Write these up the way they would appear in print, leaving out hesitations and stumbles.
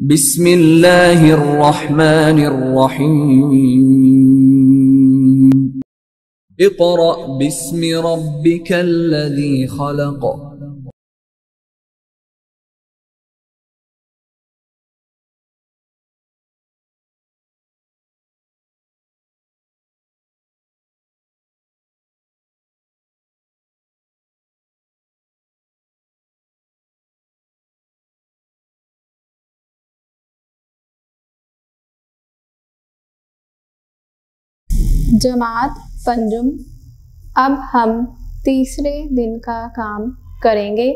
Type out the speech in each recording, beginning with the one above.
बिस्मिल्लाहिर्रहमानिर्रहीम। इक़रा बिस्मि रब्बिकल्लज़ी खलक़। जमात पंजुम। अब हम तीसरे दिन का काम करेंगे।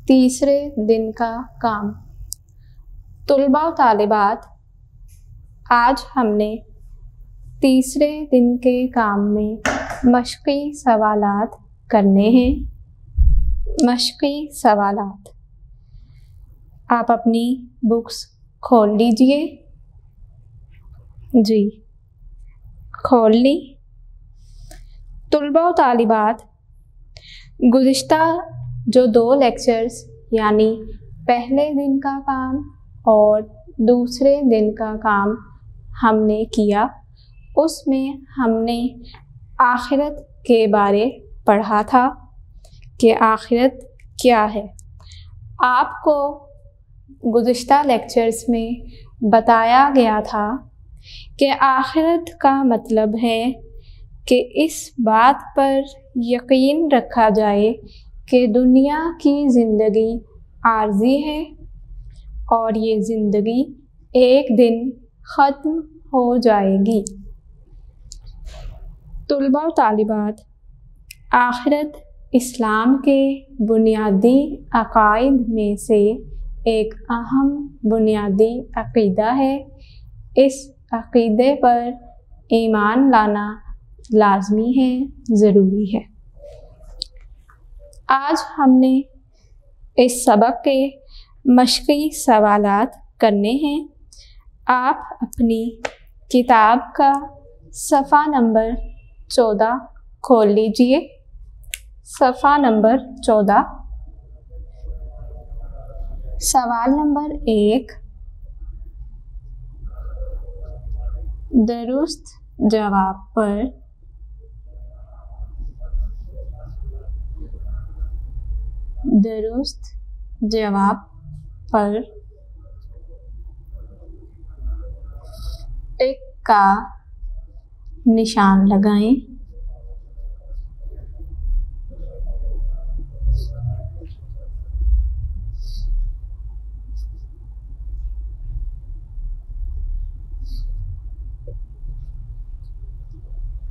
तीसरे दिन का काम। तुलबा व तालिबात, आज हमने तीसरे दिन के काम में मश्क़ी सवालात करने हैं। मश्क़ी सवालात, आप अपनी बुक्स खोल लीजिए। जी, खोल ली। तुलबा व तालिबात, गुज़िश्ता जो 2 लेक्चर्स यानी पहले दिन का काम और दूसरे दिन का काम हमने किया, उसमें हमने आखिरत के बारे पढ़ा था कि आखिरत क्या है। आपको गुज़िश्ता लेक्चर्स में बताया गया था कि आखिरत का मतलब है कि इस बात पर यकीन रखा जाए कि दुनिया की ज़िंदगी आर्ज़ी है और ये ज़िंदगी एक दिन ख़त्म हो जाएगी। तुलबा व तालिबात, आखिरत इस्लाम के बुनियादी अक़ाइद में से एक अहम बुनियादी अक़ीदा है। इस अक़ीदे पर ईमान लाना लाज़मी है, ज़रूरी है। आज हमने इस सबक के मश्क़ी सवालात करने हैं। आप अपनी किताब का सफ़ा नंबर 14 खोल लीजिए। सफ़ा नंबर 14। सवाल नंबर 1, दुरुस्त जवाब पर टिक का निशान लगाएं।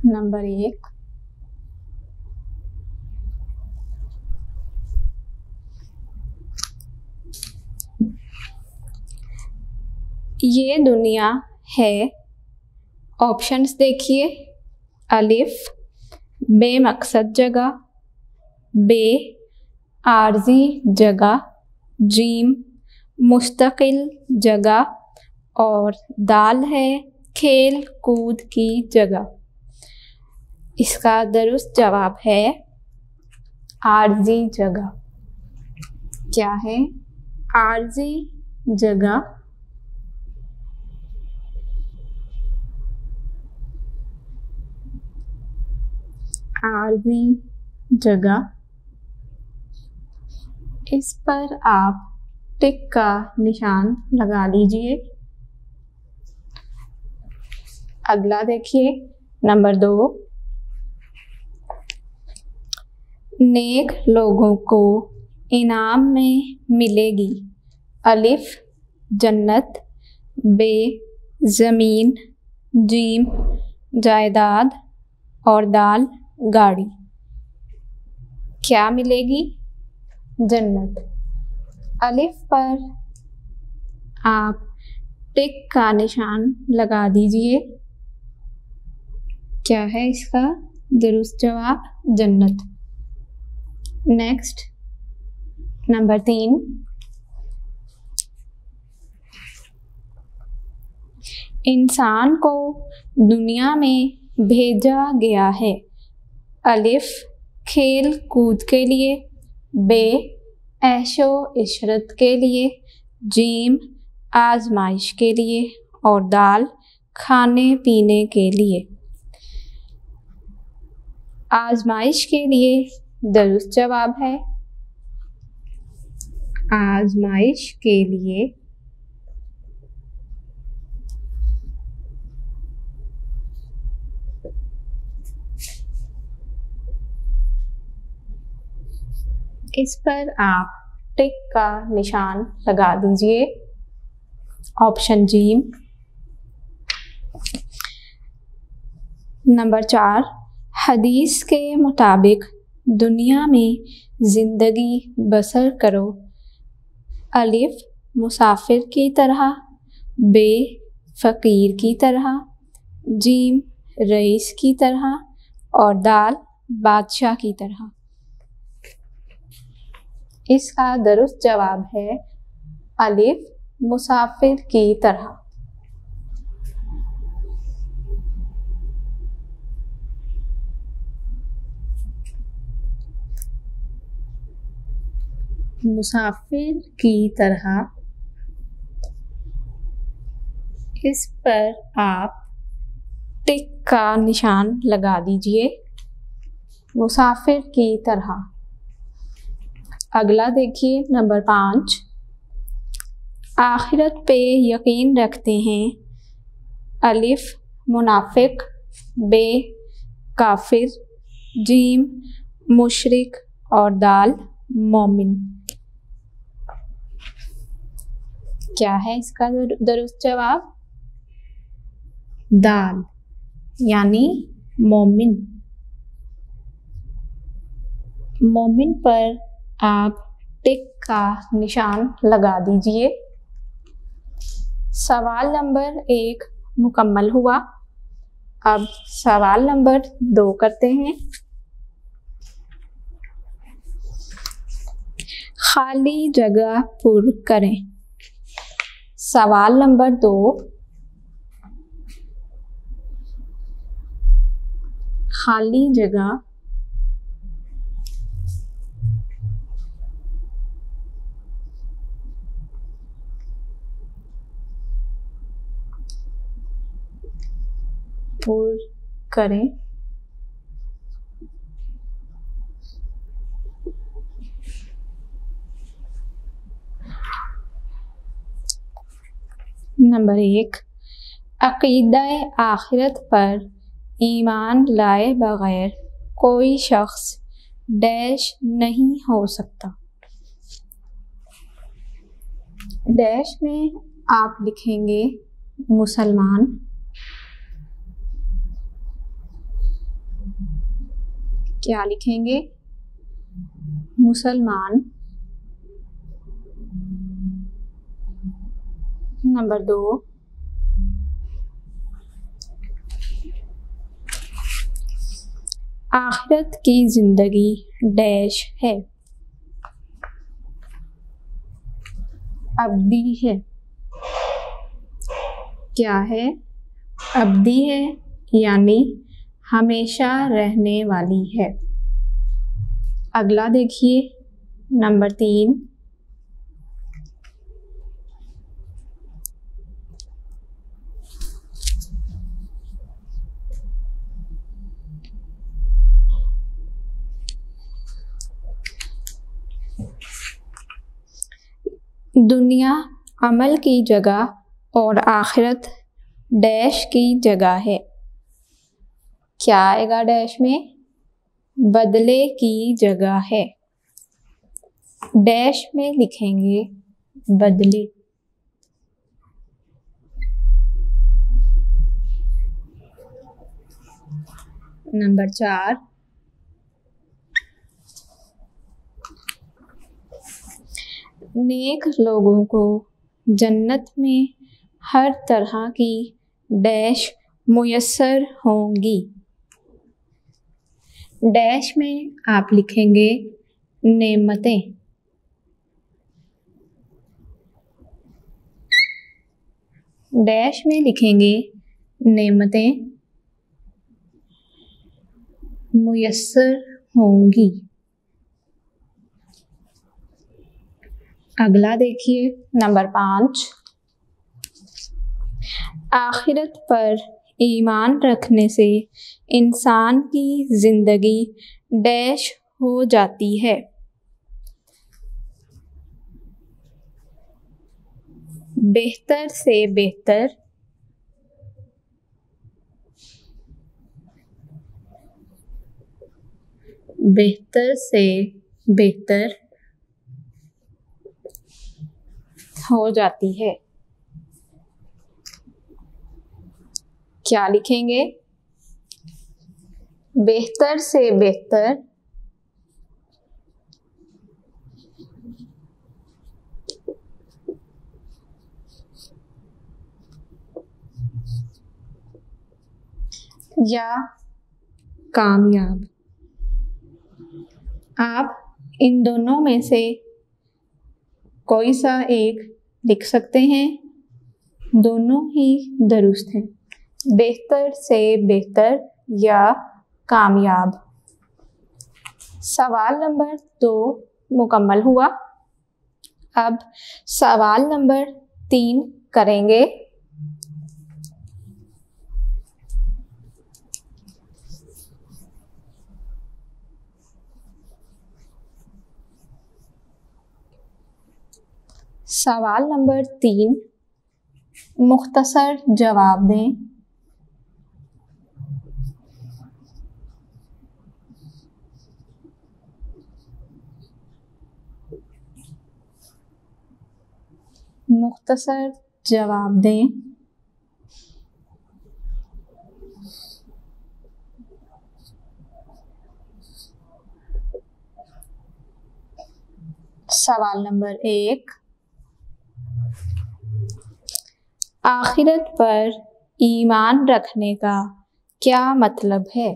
नंबर 1, ये दुनिया है। ऑप्शंस देखिए। अलिफ, बेमकसद जगह। बे, आर्जी जगह। जीम, मुस्तकिल जगह। और दाल है खेल कूद की जगह। इसका दुरुस्त जवाब है आर्जी जगह। क्या है? आर्जी जगह। आर्जी जगह। इस पर आप टिक का निशान लगा लीजिए। अगला देखिए, नंबर 2, नेक लोगों को इनाम में मिलेगी। अलिफ, जन्नत। बे, ज़मीन। जीम, जायदाद। और दाल, गाड़ी। क्या मिलेगी? जन्नत। अलिफ पर आप टिक का निशान लगा दीजिए। क्या है इसका दुरुस्त जवाब? जन्नत। नेक्स्ट, नंबर 3, इंसान को दुनिया में भेजा गया है। अलिफ, खेल कूद के लिए। बे, ऐशो इशरत के लिए। जीम, आजमाइश के लिए और दाल खाने पीने के लिए। आजमाइश के लिए दुरुस्त जवाब है आजमाइश के लिए इस पर आप टिक का निशान लगा दीजिए। ऑप्शन जी। नंबर 4, हदीस के मुताबिक दुनिया में ज़िंदगी बसर करो। अलिफ मुसाफिर की तरह, बे फ़कीर की तरह, जीम रईस की तरह और दाल बादशाह की तरह। इसका दुरुस्त जवाब है अलिफ मुसाफिर की तरह। मुसाफिर की तरह, इस पर आप टिक का निशान लगा दीजिए। मुसाफिर की तरह। अगला देखिए नंबर 5, आखिरत पे यकीन रखते हैं। अलिफ मुनाफिक, बे काफिर, जीम मुशरिक और दाल मोमिन। क्या है इसका दुरुस्त जवाब? दाल यानी मोमिन। मोमिन पर आप टिक का निशान लगा दीजिए। सवाल नंबर 1 मुकम्मल हुआ। अब सवाल नंबर 2 करते हैं। खाली जगह पुर करें। सवाल नंबर 2, खाली जगह पुर करें। नंबर 1, अक़ीदा-ए आखिरत पर ईमान लाए बगैर कोई शख्स डैश नहीं हो सकता। डैश में आप लिखेंगे मुसलमान। क्या लिखेंगे? मुसलमान। नंबर 2, आखिरत की जिंदगी डैश है, अब्दी है। क्या है? अब्दी है यानी हमेशा रहने वाली है। अगला देखिए नंबर 3, दुनिया अमल की जगह और आखिरत डैश की जगह है। क्या आएगा डैश में? बदले की जगह है। डैश में लिखेंगे बदले। नंबर 4, नेक लोगों को जन्नत में हर तरह की डैश मुयस्सर होंगी। डैश में आप लिखेंगे नेमतें। डैश में लिखेंगे नेमतें मुयस्सर होंगी। अगला देखिए नंबर 5, आखिरत पर ईमान रखने से इंसान की जिंदगी डैश हो जाती है। बेहतर से बेहतर, बेहतर से बेहतर हो जाती है। क्या लिखेंगे? बेहतर से बेहतर या कामयाब। आप इन दोनों में से कोई सा एक लिख सकते हैं, दोनों ही दुरुस्त हैं। बेहतर से बेहतर या कामयाब। सवाल नंबर 2 मुकम्मल हुआ। अब सवाल नंबर 3 करेंगे। सवाल नंबर 3 मुख्तसर जवाब दें। मुख्तसर जवाब दें। सवाल नंबर 1, आखिरत पर ईमान रखने का क्या मतलब है?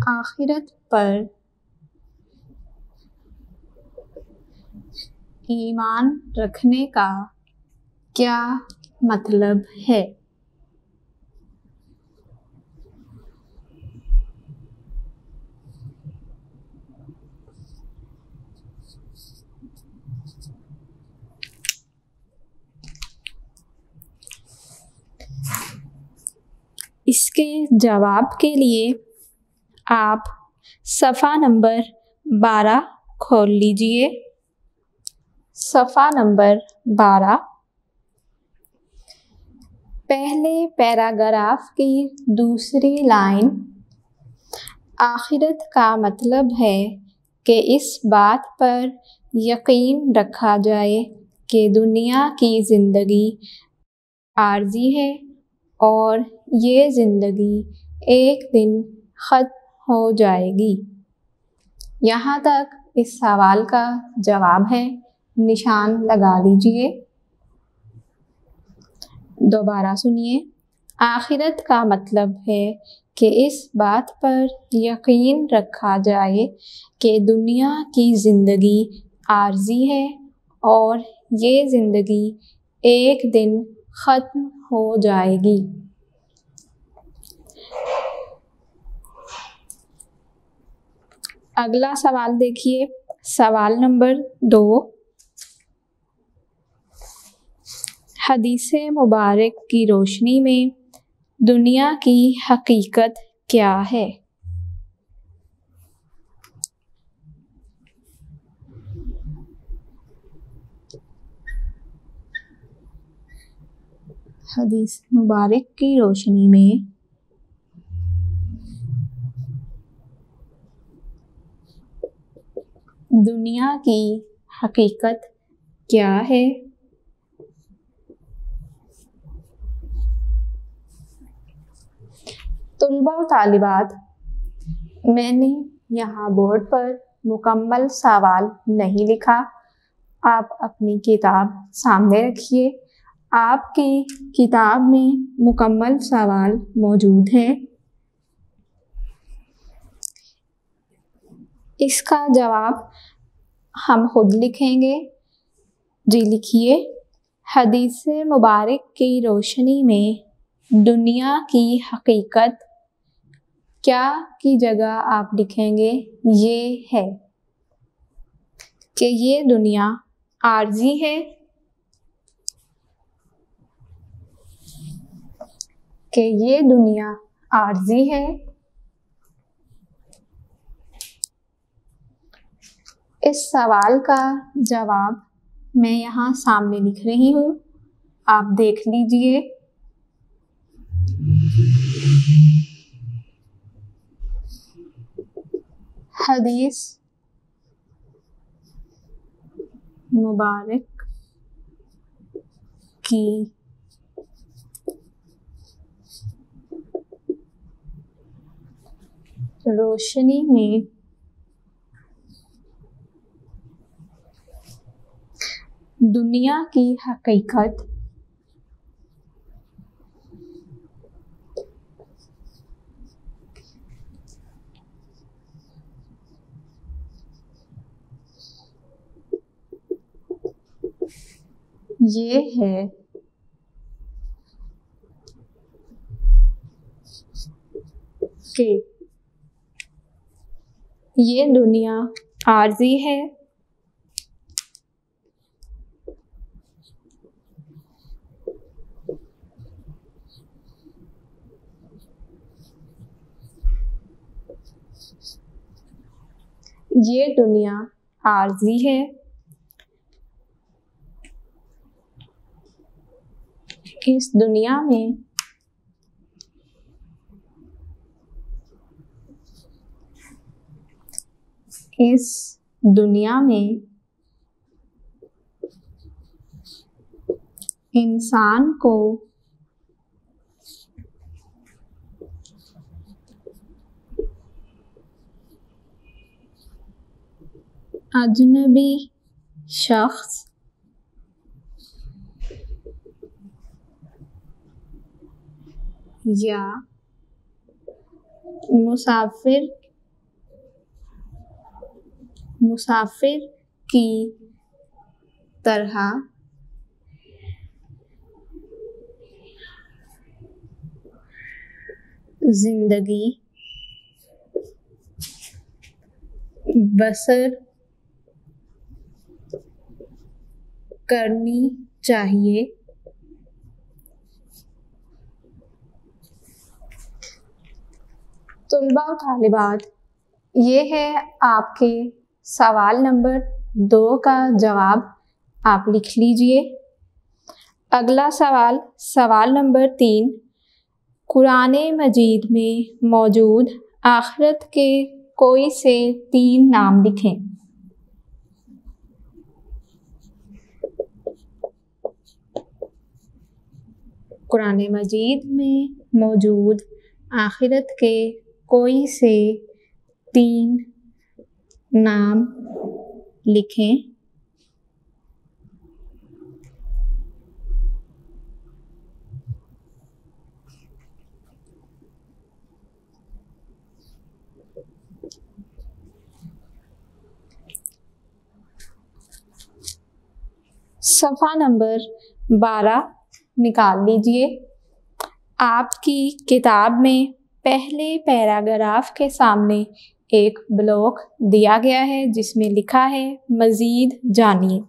आखिरत पर ईमान रखने का क्या मतलब है? इसके जवाब के लिए आप सफ़ा नंबर 12 खोल लीजिए। सफ़ा नंबर 12, पहले पैराग्राफ की दूसरी लाइन। आखिरत का मतलब है कि इस बात पर यकीन रखा जाए कि दुनिया की ज़िंदगी आर्जी है और ये ज़िंदगी एक दिन ख़त्म हो जाएगी। यहाँ तक इस सवाल का जवाब है, निशान लगा लीजिए। दोबारा सुनिए। आखिरत का मतलब है कि इस बात पर यकीन रखा जाए कि दुनिया की ज़िंदगी आर्जी है और ये ज़िंदगी एक दिन ख़त्म हो जाएगी। अगला सवाल देखिए। सवाल नंबर 2, हदीस मुबारक की रोशनी में दुनिया की हकीकत क्या है? हदीस मुबारक की रोशनी में दुनिया की हकीकत क्या है? तुलबा व तालिबात, मैंने यहाँ बोर्ड पर मुकम्मल सवाल नहीं लिखा। आप अपनी किताब सामने रखिए। आपकी किताब में मुकम्मल सवाल मौजूद हैं। इसका जवाब हम खुद लिखेंगे। जी लिखिए। हदीस मुबारक की रोशनी में दुनिया की हकीकत क्या की जगह आप लिखेंगे ये है। कि ये दुनिया आर्जी है, कि ये दुनिया आर्जी है। इस सवाल का जवाब मैं यहाँ सामने लिख रही हूँ, आप देख लीजिए। हदीस मुबारक की रोशनी में दुनिया की हकीकत ये है कि ये दुनिया आर्जी है, ये दुनिया आर्जी है। इस दुनिया में इंसान को अजनबी शख्स या मुसाफिर की तरह जिंदगी बसर करनी चाहिए। तुलबा और तालिबात, ये है आपके सवाल नंबर 2 का जवाब, आप लिख लीजिए। अगला सवाल, सवाल नंबर 3, कुरान मजीद में मौजूद आखिरत के कोई से 3 नाम लिखें। कुरान मजीद में मौजूद आखिरत के कोई से 3 नाम लिखें। सफ़ा नंबर 12 निकाल लीजिए। आपकी किताब में पहले पैराग्राफ के सामने एक ब्लॉक दिया गया है जिसमें लिखा है मज़ीद जानिए।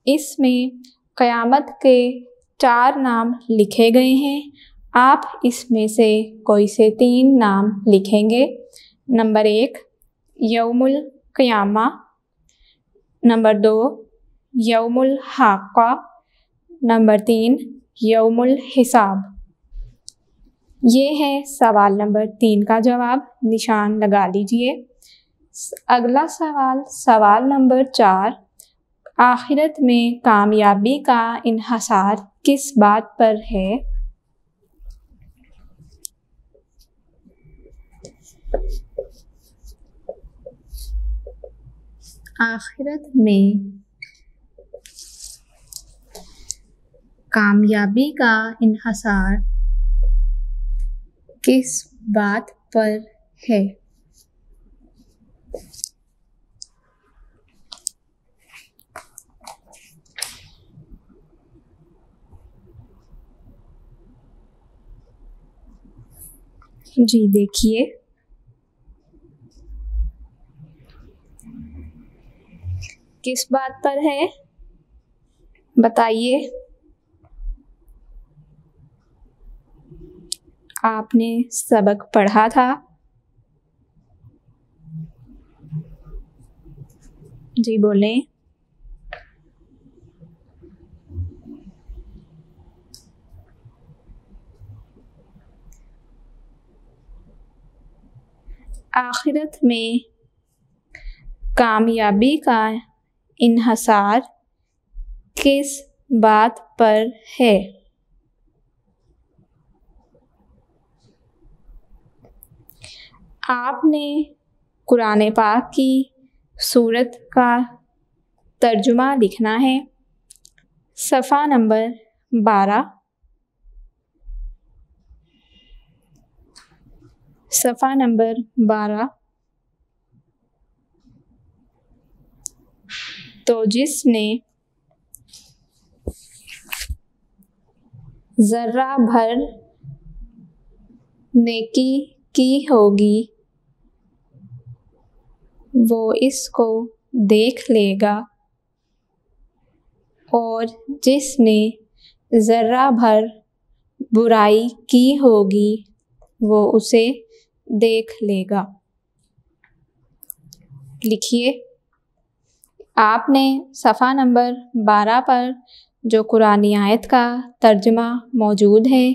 इसमें क़यामत के 4 नाम लिखे गए हैं। आप इसमें से कोई से 3 नाम लिखेंगे। नंबर 1 यौमुल क़ियामा, नंबर 2 यौमुल हाक़्क़ा, नंबर 3 यौमुल हिसाब। ये है सवाल नंबर 3 का जवाब, निशान लगा लीजिए। अगला सवाल, सवाल नंबर 4, आखिरत में कामयाबी का इन्हसार किस बात पर है? आखिरत में कामयाबी का इन्हसार किस बात पर है? जी देखिए, किस बात पर है बताइए। आपने सबक पढ़ा था। जी बोलें। आखिरत में कामयाबी का इन्हसार किस बात पर है? आपने कुरान पाक की सूरत का तर्जुमा लिखना है। सफ़ा नंबर 12। सफ़ा नंबर 12। तो जिसने ज़र्रा भर नेकी की होगी वो इसको देख लेगा, और जिसने ज़र्रा भर बुराई की होगी वो उसे देख लेगा। लिखिए। आपने सफ़ा नंबर 12 पर जो कुरानी आयत का तर्जुमा मौजूद है,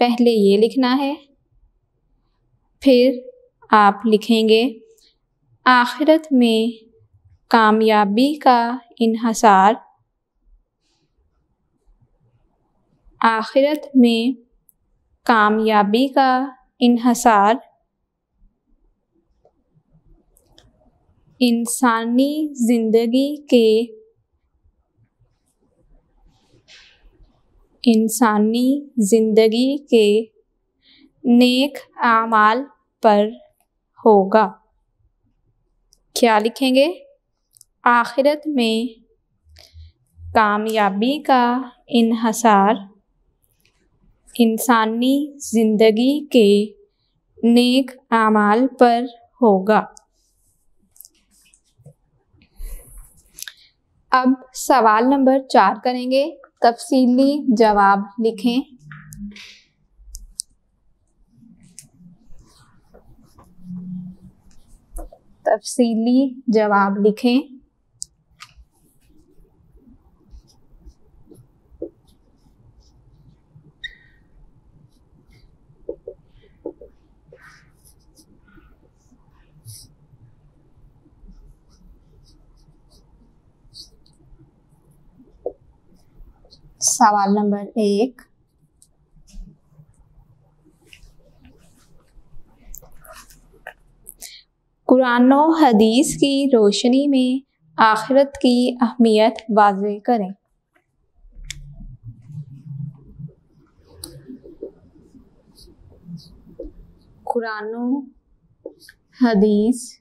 पहले ये लिखना है। फिर आप लिखेंगे आखिरत में कामयाबी का इन्हसार। आखिरत में कामयाबी का इन्हसार इंसानी ज़िंदगी के नेक आमाल पर होगा। क्या लिखेंगे? आखिरत में कामयाबी का इन्हसार इंसानी ज़िंदगी के नेक आमाल पर होगा। अब सवाल नंबर 4 करेंगे। तफसीली जवाब लिखें। तफसीली जवाब लिखें। सवाल नंबर 1। कुरान और हदीस की रोशनी में आखिरत की अहमियत वाज़ेह करें। कुरान और हदीस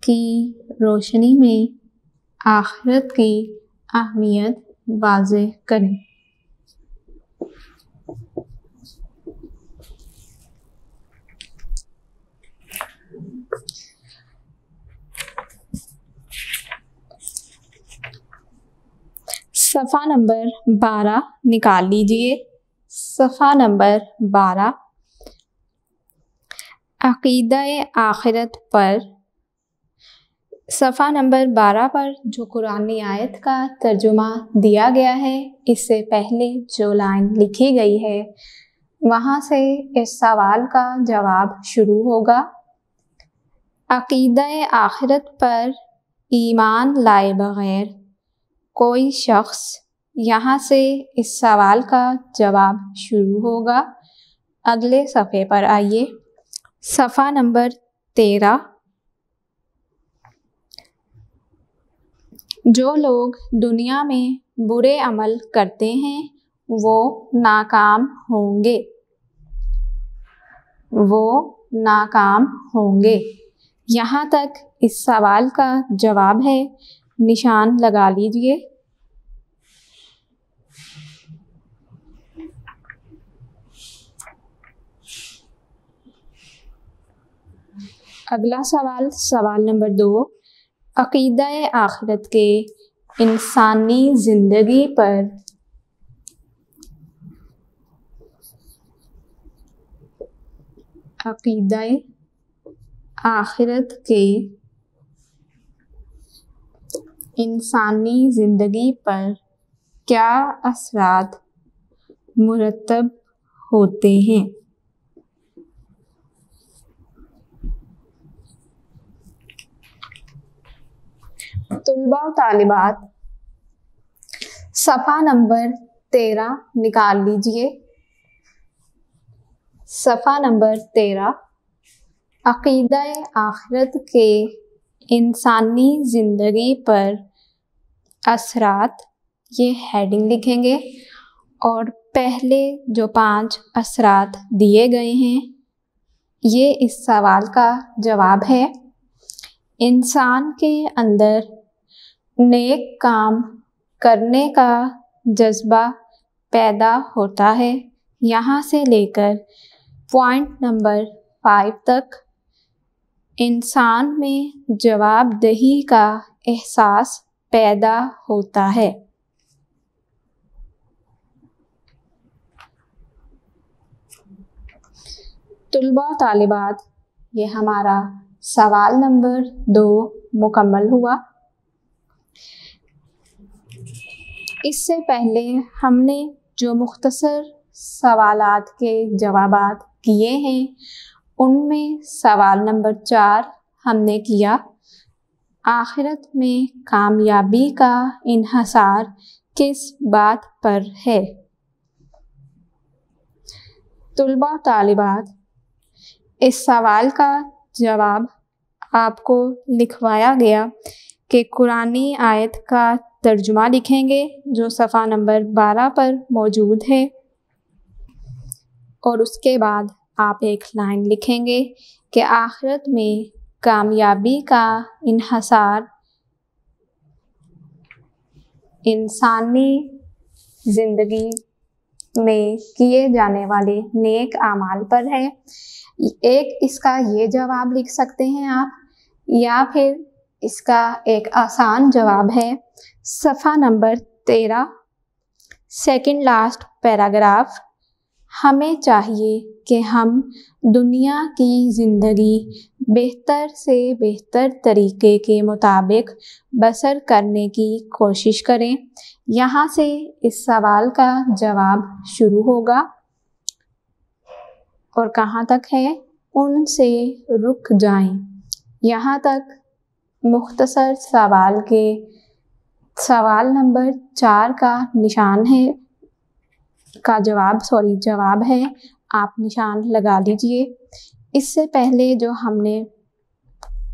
की रोशनी में आखिरत की अहमियत वाज़ेह करें। सफ़ा नंबर 12 निकाल लीजिए। सफ़ा नंबर 12। अक़ीदा-ए आखिरत पर। सफ़ा नंबर 12 पर जो कुरानी आयत का तर्जुमा दिया गया है, इससे पहले जो लाइन लिखी गई है वहाँ से इस सवाल का जवाब शुरू होगा। अक़ीदा-ए आखिरत पर ईमान लाए बग़ैर कोई शख्स, यहाँ से इस सवाल का जवाब शुरू होगा। अगले सफ़े पर आइए। सफ़ा नंबर 13। जो लोग दुनिया में बुरे अमल करते हैं वो नाकाम होंगे। वो नाकाम होंगे। यहाँ तक इस सवाल का जवाब है। निशान लगा लीजिए। अगला सवाल, सवाल नंबर 2। अक़ीदा-ए आखिरत के इंसानी ज़िंदगी पर अक़ीदा-ए आखिरत के इंसानी ज़िंदगी पर क्या असरात मुरतब होते हैं। तुलबा और तालिबात सफ़ा नंबर 13 निकाल लीजिए। सफ़ा नंबर 13 अक़ीदा-ए आखिरत के इंसानी ज़िंदगी पर असरात, ये हेडिंग लिखेंगे और पहले जो 5 असरात दिए गए हैं ये इस सवाल का जवाब है। इंसान के अंदर नेक काम करने का जज्बा पैदा होता है। यहाँ से लेकर पॉइंट नंबर 5 तक इंसान में जवाबदेही का एहसास पैदा होता है। तुलबा और तालिबात, ये हमारा सवाल नंबर 2 मुकम्मल हुआ। इससे पहले हमने जो मुख्तसर सवालात के जवाबात किए हैं उनमें सवाल नंबर 4 हमने किया, आखिरत में कामयाबी का इन्हसार किस बात पर है। तुलबा तालिबात, इस सवाल का जवाब आपको लिखवाया गया कि कुरानी आयत का तर्जुमा लिखेंगे जो सफ़ा नंबर 12 पर मौजूद है और उसके बाद आप एक लाइन लिखेंगे कि आखिरत में कामयाबी का इन्हसार इंसानी ज़िंदगी में किए जाने वाले नेक आमाल पर है। एक इसका ये जवाब लिख सकते हैं आप, या फिर इसका एक आसान जवाब है सफ़ा नंबर 13 सेकंड लास्ट पैराग्राफ, हमें चाहिए कि हम दुनिया की ज़िंदगी बेहतर से बेहतर तरीके के मुताबिक बसर करने की कोशिश करें। यहाँ से इस सवाल का जवाब शुरू होगा और कहाँ तक है, उनसे रुक जाएं। यहाँ तक मुख्तसर सवाल के सवाल नंबर 4 का निशान है, का जवाब है, आप निशान लगा लीजिए। इससे पहले जो हमने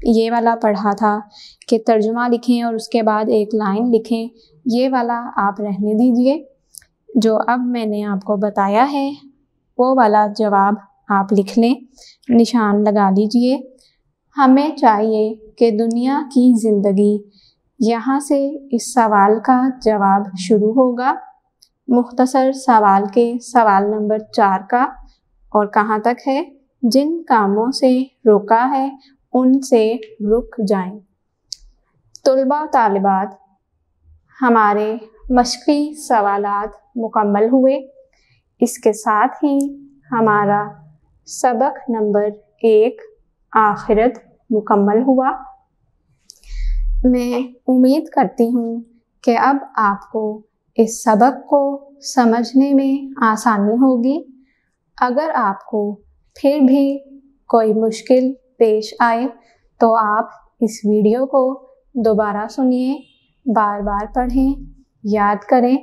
ये वाला पढ़ा था कि तर्जुमा लिखें और उसके बाद एक लाइन लिखें, ये वाला आप रहने दीजिए। जो अब मैंने आपको बताया है वो वाला जवाब आप लिख लें, निशान लगा लीजिए। हमें चाहिए कि दुनिया की ज़िंदगी, यहाँ से इस सवाल का जवाब शुरू होगा मुख्तसर सवाल के सवाल नंबर 4 का, और कहाँ तक है, जिन कामों से रोका है उनसे रुक जाएं। तुलबा तालिबात, हमारे मश्क़ी सवालात मुकम्मल हुए। इसके साथ ही हमारा सबक नंबर 1 आखिरत मुकम्मल हुआ। मैं उम्मीद करती हूँ कि अब आपको इस सबक को समझने में आसानी होगी। अगर आपको फिर भी कोई मुश्किल पेश आए तो आप इस वीडियो को दोबारा सुनिए, बार बार पढ़ें, याद करें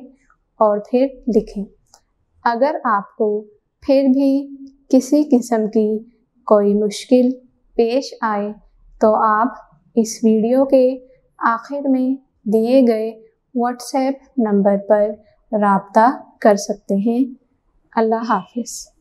और फिर लिखें। अगर आपको फिर भी किसी किस्म की कोई मुश्किल पेश आए तो आप इस वीडियो के आखिर में दिए गए व्हाट्सएप नंबर पर राब्ता कर सकते हैं। अल्लाह हाफ़िज़।